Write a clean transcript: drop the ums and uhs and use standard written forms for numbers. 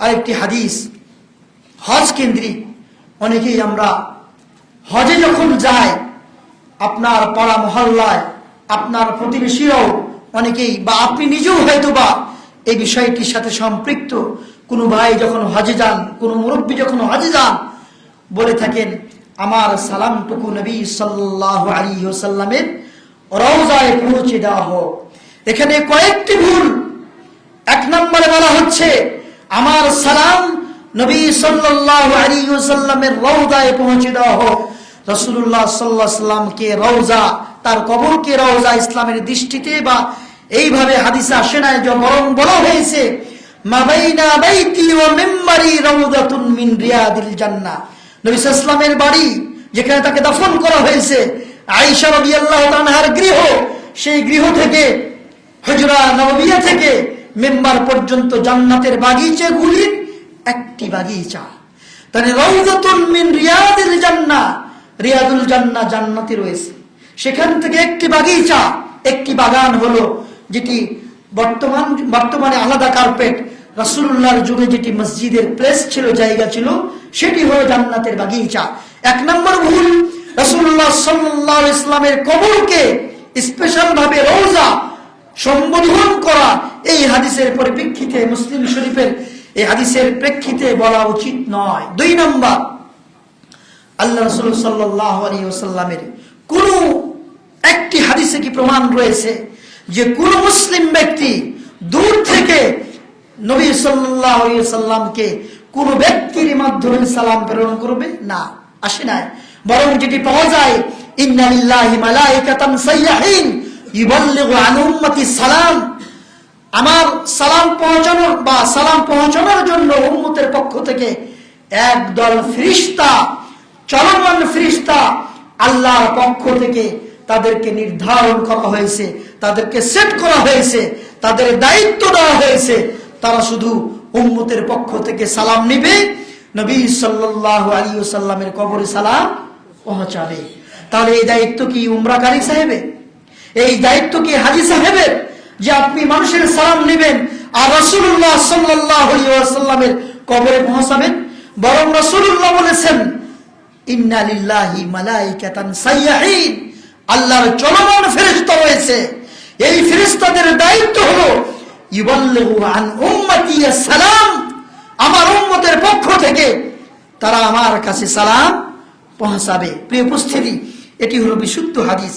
আরেকটি হাদিস হজ কেন্দ্রিক। অনেকেই আমরা হজে যখন যাই, আপনার পাড়া মহল্লায় আপনার প্রতিবেশীরাও অনেকেই বা আপনি নিজেও হয়তো বা এই বিষয়টির সাথে সম্পৃক্ত। কোনো ভাই যখন হজে যান, কোনো মুরব্বী যখন হজে যান, বলে থাকেন আমার সালামটুকু নবী সাল্লাল্লাহু আলাইহি ওয়াসাল্লামের রওজায় পৌঁছে দেওয়া হোক। এখানে কয়েকটি ভুল। এক নম্বরে বলা হচ্ছে আমার সালাম নবী সাল্লাল্লাহু আলাইহি ওয়াসাল্লামের রওজায় পৌঁছে দেওয়া হোক। রাসূলুল্লাহ সাল্লাল্লাহু আলাইহি ওয়াসাল্লামকে রওজা, তার কবরকে রওজা ইসলামের দৃষ্টিতে বা এইভাবে হাদিসে আসে না, যে বরং বলা হয়েছে মা বাইনা বাইতি ওয়া মিম্বারি রাউদাতুন মিন রিয়াদিল জান্নাহ। নবী সাল্লাল্লাহু আলাইহি ওয়াসাল্লামের বাড়ি যেখানে তাকে দাফন করা হয়েছে, আয়েশা রাদিয়াল্লাহু তাআলা আনহার গৃহ, সেই গৃহ থেকে হুজরা নববিয়া থেকে মিম্বার পর্যন্ত জান্নাতের বাগিচাগুলির একটি বাগিচা। তাহলে রাউদাতুন মিন রিয়াদিল জান্নাহ, রিয়াদুল জান্নাহ জান্নাতে রয়েছে, সেখান থেকে একটি বাগিচা, একটি বাগান হলো যেটি বর্তমানে আলাদা কার্পেট, রাসূলুল্লাহর যুগে যেটি মসজিদের প্লেস ছিল, জায়গা ছিল, সেটি হলো জান্নাতের বাগিচা। এক নম্বর ভুল, রাসূলুল্লাহ সাল্লাল্লাহু আলাইহি ওয়াসাল্লামের কবরকে স্পেশাল ভাবে রওজা সম্বোধন করা এই হাদিসের পরিপ্রেক্ষিতে, মুসলিম শরীফের এই হাদিসের প্রেক্ষিতে বলা উচিত নয়। দুই নম্বর, আল্লাহ রাসূল সাল্লাল্লাহু আলাইহি ওয়াসাল্লামের কোন একটি হাদিসে কি প্রমাণ রয়েছে যে কোন মুসলিম ব্যক্তি দূর থেকে নবী সাল্লাল্লাহু আলাইহি ওয়াসাল্লামকে কোন ব্যক্তির মাধ্যমে সালাম প্রেরণ করবে? না, আসে না। বরং যেটি পাওয়া যায় ইন্না লিল্লাহি মালাইকাতান সাইয়্যাহিন ইউবাল্লিগু আন উম্মতি সালাম, আমার সালাম পৌঁছানোর বা সালাম পৌঁছানোর জন্য উম্মতের পক্ষ থেকে একদল ফেরেশতা, চলমান ফেরেশতা আল্লাহর পক্ষ থেকে তাদেরকে নির্ধারণ করা হয়েছে, তাদেরকে সেট করা হয়েছে, তাদের দায়িত্ব দেওয়া হয়েছে। তারা শুধু উম্মতের পক্ষ থেকে সালাম নিবে, নবী সাল্লাল্লাহু আলাইহি ওয়াসাল্লামের কবরে সালাম পৌঁছাবে। তাহলে এই দায়িত্ব কি উমরাকারী সাহেবের? এই দায়িত্ব কি হাজী সাহেবের যে আপনি মানুষের সালাম নেবেন আর রাসূলুল্লাহ সাল্লাল্লাহু আলাইহি ওয়াসাল্লামের কবরে পৌঁছাবেন? বরং রাসূলুল্লাহ বলেছেন ইন্না লিল্লাহি মালাইকাতান সাইয়্যাহিন, আল্লাহর চলমান ফেরেশতা রয়েছে, এই ফেরেশতাদের দায়িত্ব হলো ইউবাল্লিগু আন উম্মতি সালাম, আমার উম্মতের পক্ষ থেকে তারা আমার কাছে সালাম পৌঁছাবে। প্রিয় উপস্থিতি, এটি হলো বিশুদ্ধ হাদিস।